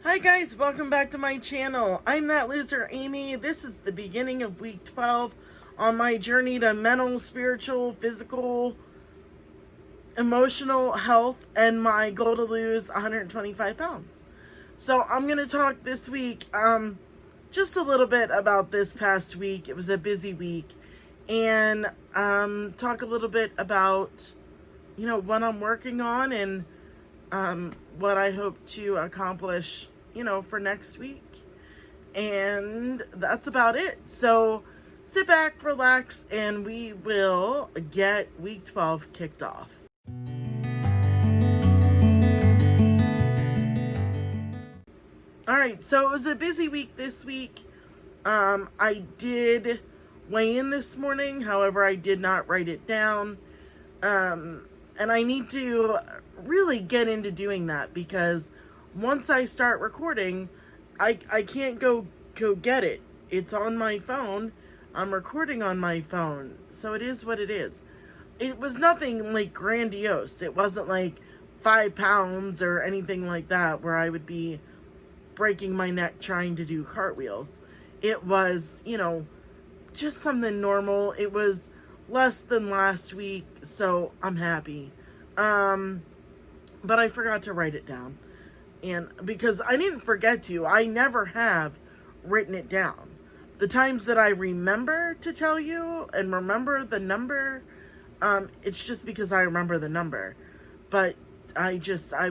Hi guys, welcome back to my channel. I'm that loser Amy. This is the beginning of week 12 on my journey to mental, spiritual, physical, emotional health and my goal to lose 125 pounds. So I'm going to talk this week just a little bit about this past week. It was a busy week, and talk a little bit about what I'm working on and what I hope to accomplish, for next week. And that's about it. So sit back, relax, and we will get week 12 kicked off. All right, so it was a busy week this week. I did weigh in this morning. However, I did not write it down. And I need to really get into doing that, because once I start recording, I can't go get it. It's on my phone. I'm recording on my phone. So it is what it is. It was nothing like grandiose. It wasn't like 5 pounds or anything like that where I would be breaking my neck trying to do cartwheels. It was, just something normal. It was less than last week, so I'm happy. But I forgot to write it down. And because I didn't forget to, I never have written it down. The times that I remember to tell you and remember the number, it's just because I remember the number. But I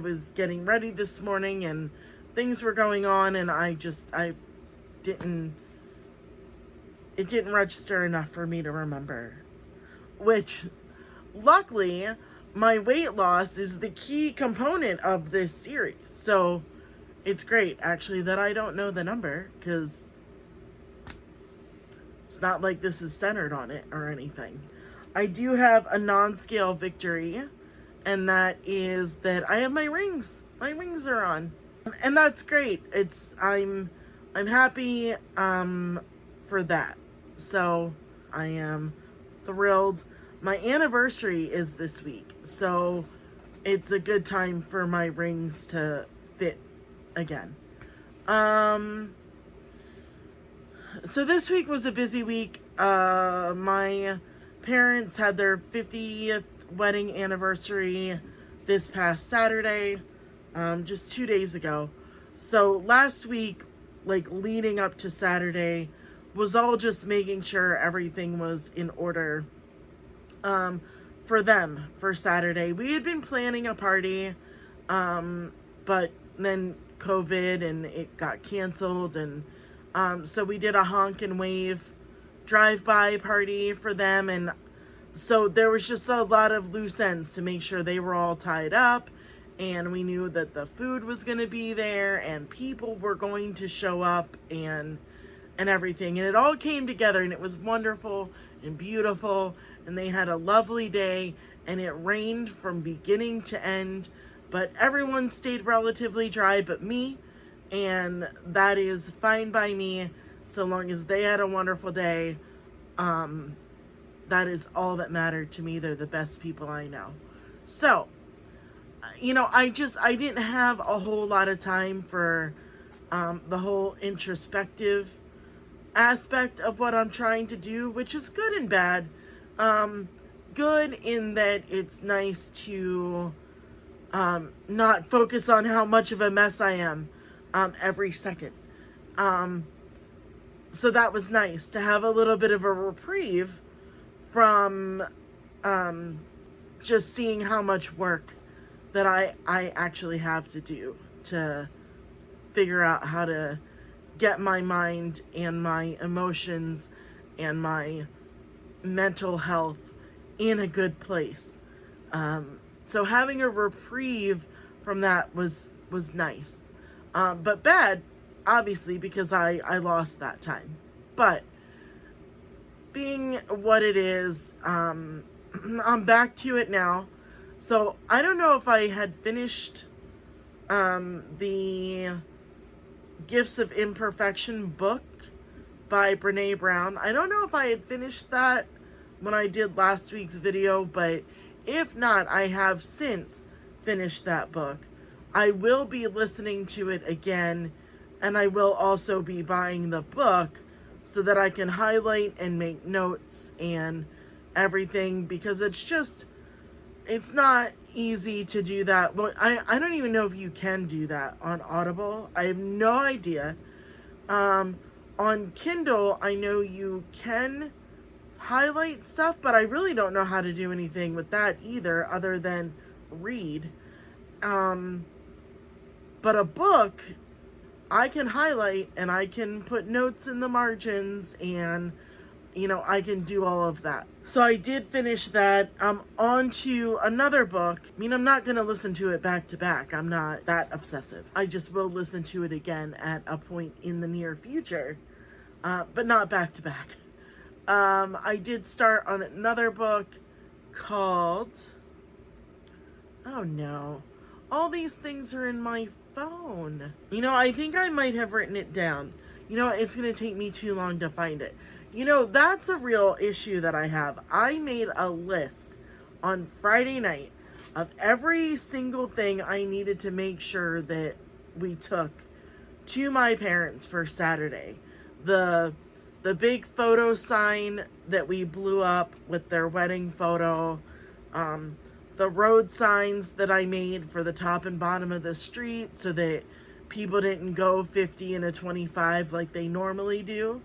was getting ready this morning and things were going on, and it didn't register enough for me to remember. Which, luckily, my weight loss is the key component of this series. So it's great, actually, that I don't know the number, because it's not like this is centered on it or anything. I do have a non-scale victory, and that is that I have my rings. My rings are on. And that's great. I'm happy for that. So I am thrilled. My anniversary is this week, so it's a good time for my rings to fit again. So this week was a busy week. My parents had their 50th wedding anniversary this past Saturday, just 2 days ago. So last week, leading up to Saturday, was all just making sure everything was in order for them for Saturday. We had been planning a party, but then COVID and it got canceled, and so we did a honk and wave drive-by party for them, and so there was just a lot of loose ends to make sure they were all tied up, and we knew that the food was going to be there and people were going to show up and everything, and it all came together, and it was wonderful and beautiful, and they had a lovely day, and it rained from beginning to end, but everyone stayed relatively dry but me, and that is fine by me, so long as they had a wonderful day. That is all that mattered to me. They're the best people I know. So, I didn't have a whole lot of time for the whole introspective aspect of what I'm trying to do, which is good and bad. Good in that it's nice to not focus on how much of a mess I am every second. So that was nice to have a little bit of a reprieve from just seeing how much work that I actually have to do to figure out how to get my mind and my emotions and my mental health in a good place. So having a reprieve from that was nice. But bad, obviously, because I lost that time. But being what it is, I'm back to it now. So I don't know if I had finished the Gifts of Imperfection book by Brene Brown. I don't know if I had finished that when I did last week's video, but if not, I have since finished that book. I will be listening to it again, and I will also be buying the book so that I can highlight and make notes and everything, because it's not easy to do that. Well, I don't even know if you can do that on Audible. I have no idea. On Kindle, I know you can highlight stuff, but I really don't know how to do anything with that either, other than read. But a book, I can highlight and I can put notes in the margins, and I can do all of that. So I did finish that. I'm on to another book. I mean, I'm not going to listen to it back to back. I'm not that obsessive. I just will listen to it again at a point in the near future, but not back to back. I did start on another book called, oh no, all these things are in my phone. I think I might have written it down. It's going to take me too long to find it. That's a real issue that I have. I made a list on Friday night of every single thing I needed to make sure that we took to my parents for Saturday. The big photo sign that we blew up with their wedding photo, the road signs that I made for the top and bottom of the street so that people didn't go 50 and a 25 like they normally do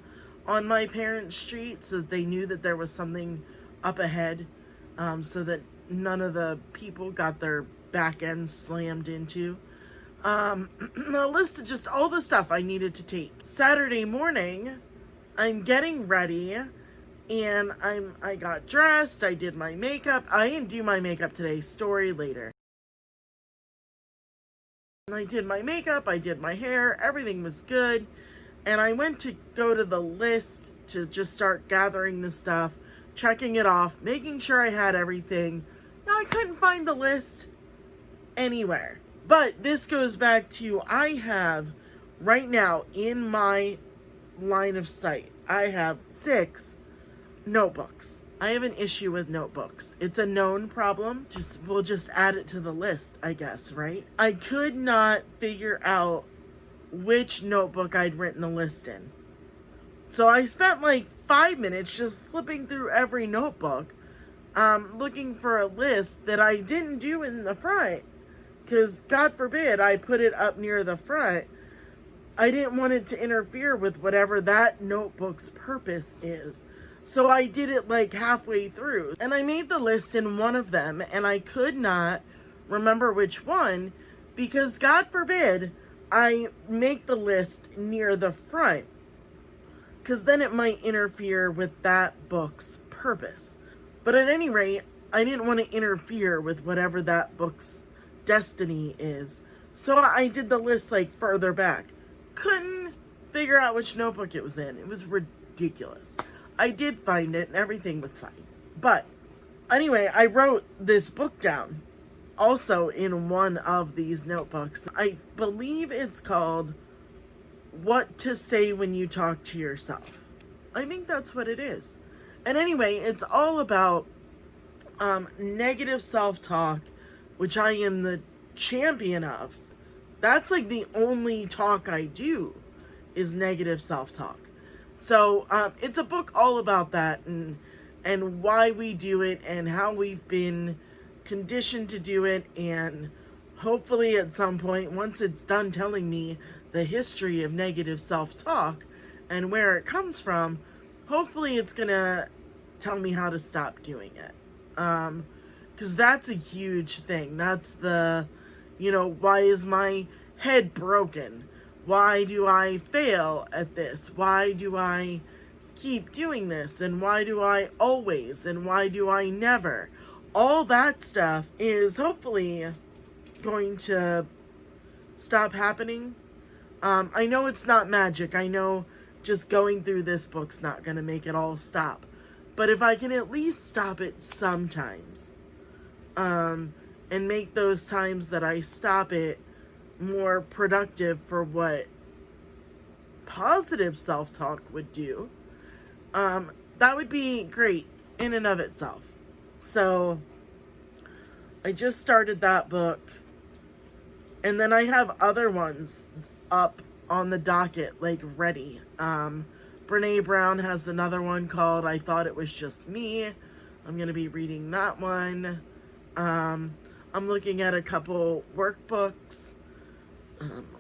on my parents' street, so that they knew that there was something up ahead, so that none of the people got their back end slammed into. A list of just all the stuff I needed to take. Saturday morning, I'm getting ready, and I got dressed, I did my makeup. I didn't do my makeup today, story later. I did my makeup, I did my hair, everything was good. And I went to go to the list to just start gathering the stuff, checking it off, making sure I had everything. I couldn't find the list anywhere. But this goes back to, I have right now in my line of sight, I have 6 notebooks. I have an issue with notebooks. It's a known problem. We'll just add it to the list, I guess, right? I could not figure out which notebook I'd written the list in. So I spent like 5 minutes just flipping through every notebook, looking for a list that I didn't do in the front, because God forbid I put it up near the front. I didn't want it to interfere with whatever that notebook's purpose is. So I did it like halfway through, and I made the list in one of them, and I could not remember which one, because God forbid I make the list near the front, because then it might interfere with that book's purpose. But at any rate, I didn't want to interfere with whatever that book's destiny is. So I did the list like further back. Couldn't figure out which notebook it was in. It was ridiculous. I did find it and everything was fine. But anyway, I wrote this book down also in one of these notebooks. I believe it's called What to Say When You Talk to Yourself. I think that's what it is. And anyway, it's all about negative self-talk, which I am the champion of. That's like the only talk I do is negative self-talk. So it's a book all about that, and why we do it, and how we've been conditioned to do it, and hopefully at some point, once it's done telling me the history of negative self-talk and where it comes from, hopefully it's gonna tell me how to stop doing it, because that's a huge thing. That's the, why is my head broken? Why do I fail at this? Why do I keep doing this? And why do I always? And why do I never? All that stuff is hopefully going to stop happening. I know it's not magic. I know just going through this book's not going to make it all stop. But if I can at least stop it sometimes, and make those times that I stop it more productive for what positive self-talk would do, that would be great in and of itself. So I just started that book. And then I have other ones up on the docket, like ready. Brene Brown has another one called I Thought It Was Just Me. I'm going to be reading that one. I'm looking at a couple workbooks.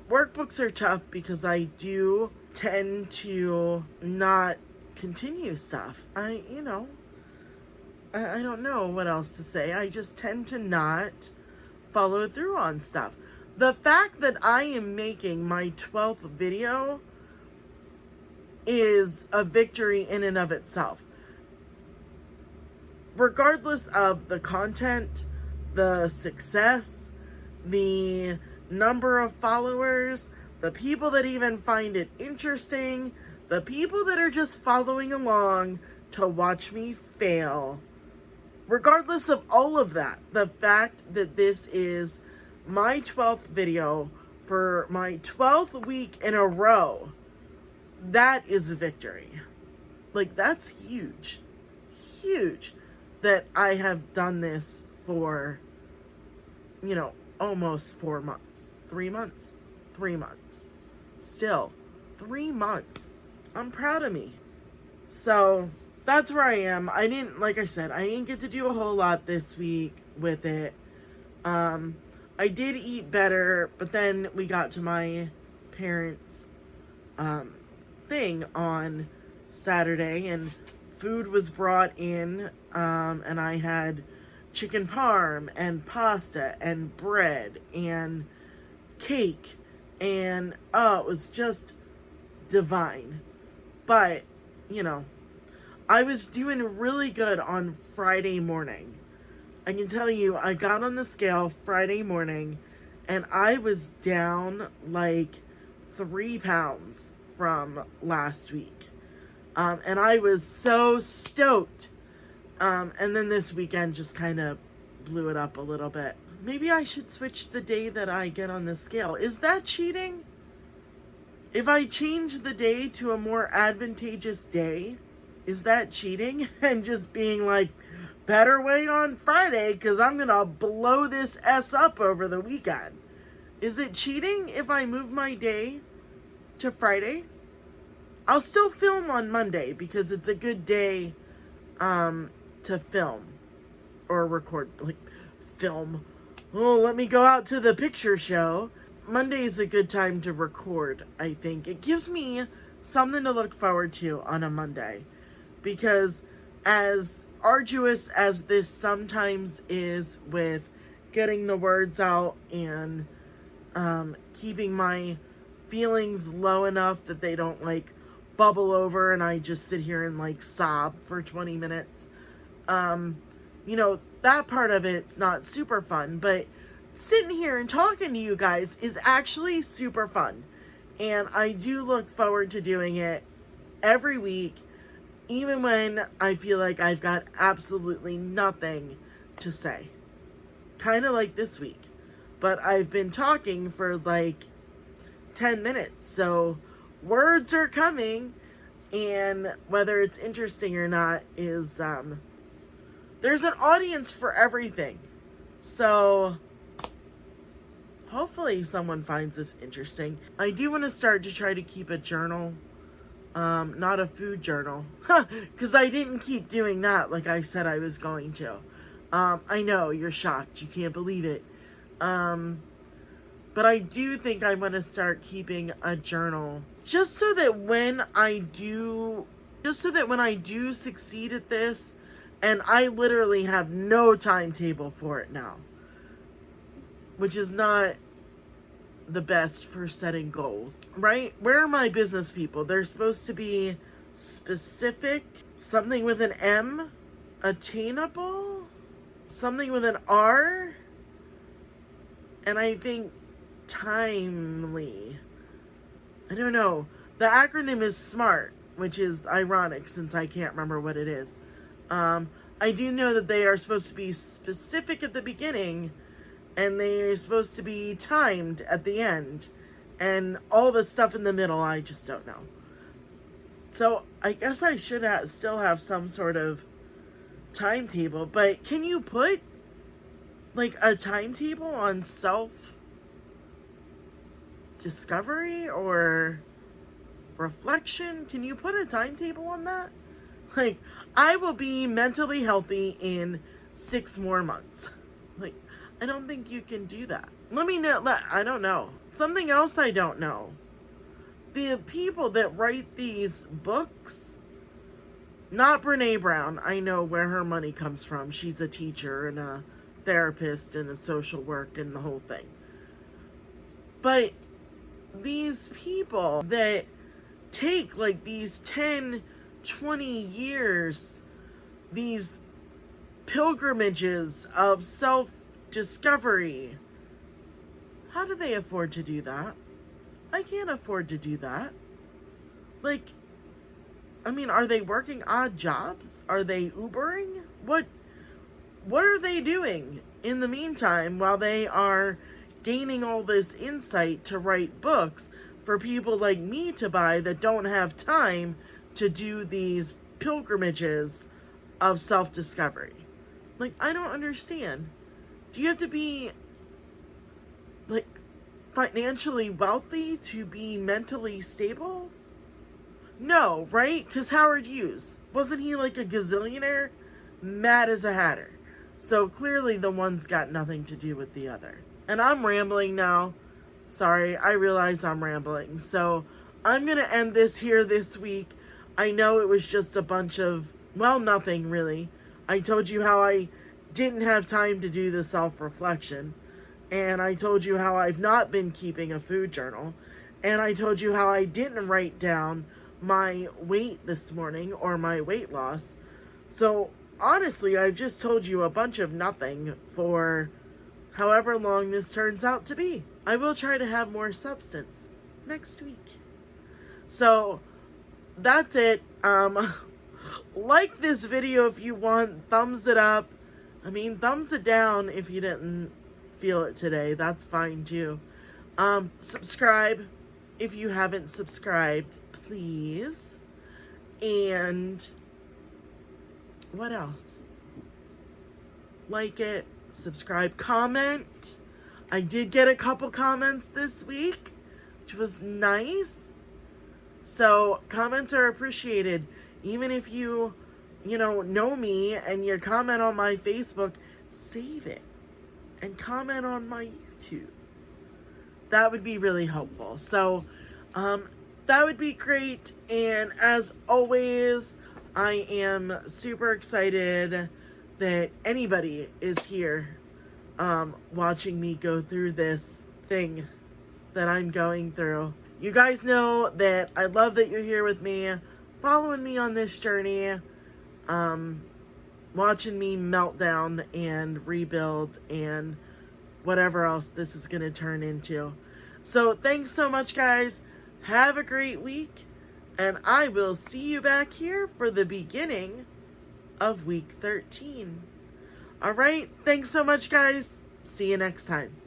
Workbooks are tough because I do tend to not continue stuff. I don't know what else to say. I just tend to not follow through on stuff. The fact that I am making my 12th video is a victory in and of itself. Regardless of the content, the success, the number of followers, the people that even find it interesting, the people that are just following along to watch me fail. Regardless of all of that, the fact that this is my 12th video for my 12th week in a row, that is a victory. Like, that's huge. Huge that I have done this for, almost 4 months. 3 months. 3 months. Still, 3 months. I'm proud of me. So, that's where I am. Like I said, I didn't get to do a whole lot this week with it. I did eat better, but then we got to my parents' thing on Saturday, and food was brought in, and I had chicken parm and pasta and bread and cake, and it was just divine. But, I was doing really good on Friday morning. I can tell you, I got on the scale Friday morning, and I was down like 3 pounds from last week. And I was so stoked. And then this weekend just kind of blew it up a little bit. Maybe I should switch the day that I get on the scale. Is that cheating? If I change the day to a more advantageous day, is that cheating? And just being like, better wait on Friday because I'm going to blow this S up over the weekend. Is it cheating if I move my day to Friday? I'll still film on Monday because it's a good day to film or record, like film. Oh, let me go out to the picture show. Monday is a good time to record, I think. It gives me something to look forward to on a Monday because as arduous as this sometimes is with getting the words out and keeping my feelings low enough that they don't like bubble over and I just sit here and like sob for 20 minutes. That part of it's not super fun, but sitting here and talking to you guys is actually super fun. And I do look forward to doing it every week, even when I feel like I've got absolutely nothing to say. Kind of like this week. But I've been talking for like 10 minutes, so words are coming, and whether it's interesting or not is, there's an audience for everything. So hopefully someone finds this interesting. I do want to start to try to keep a journal. Not a food journal, because I didn't keep doing that like I said I was going to. I know, you're shocked. You can't believe it. But I do think I'm going to start keeping a journal just so that when I do succeed at this, and I literally have no timetable for it now, which is not the best for setting goals, right? Where are my business people? They're supposed to be specific, something with an M, attainable, something with an R, and I think timely. I don't know. The acronym is SMART, which is ironic since I can't remember what it is. I do know that they are supposed to be specific at the beginning and they're supposed to be timed at the end, and all the stuff in the middle I just don't know. So I guess I should still have some sort of timetable, but can you put like a timetable on discovery or reflection? Can you put a timetable on that? Like, I will be mentally healthy in 6 more months. Like, I don't think you can do that. Let me know. I don't know. Something else I don't know. The people that write these books, not Brene Brown. I know where her money comes from. She's a teacher and a therapist and a social work and the whole thing. But these people that take like these 10, 20 years, these pilgrimages of self-discovery, how do they afford to do that? I can't afford to do that. Like, I mean, are they working odd jobs? Are they Ubering? What are they doing in the meantime while they are gaining all this insight to write books for people like me to buy that don't have time to do these pilgrimages of self-discovery? Like, I don't understand. Do you have to be, like, financially wealthy to be mentally stable? No, right? Because Howard Hughes, wasn't he like a gazillionaire? Mad as a hatter. So clearly the one's got nothing to do with the other. And I'm rambling now. Sorry, I realize I'm rambling. So I'm going to end this here this week. I know it was just a bunch of, well, nothing really. I told you how I didn't have time to do the self-reflection. And I told you how I've not been keeping a food journal. And I told you how I didn't write down my weight this morning or my weight loss. So honestly, I've just told you a bunch of nothing for however long this turns out to be. I will try to have more substance next week. So that's it. Like this video if you want, thumbs it up. I mean, thumbs it down if you didn't feel it today. That's fine too. Subscribe if you haven't subscribed, please. And what else? Like it, subscribe, comment. I did get a couple comments this week, which was nice. So comments are appreciated. Even if you know me and you comment on my Facebook, save it and comment on my YouTube. That would be really helpful. So that would be great. And as always, I am super excited that anybody is here watching me go through this thing that I'm going through. You guys know that I love that you're here with me, following me on this journey, watching me melt down and rebuild and whatever else this is going to turn into. So thanks so much, guys. Have a great week, and I will see you back here for the beginning of week 13. All right, thanks so much, guys. See you next time.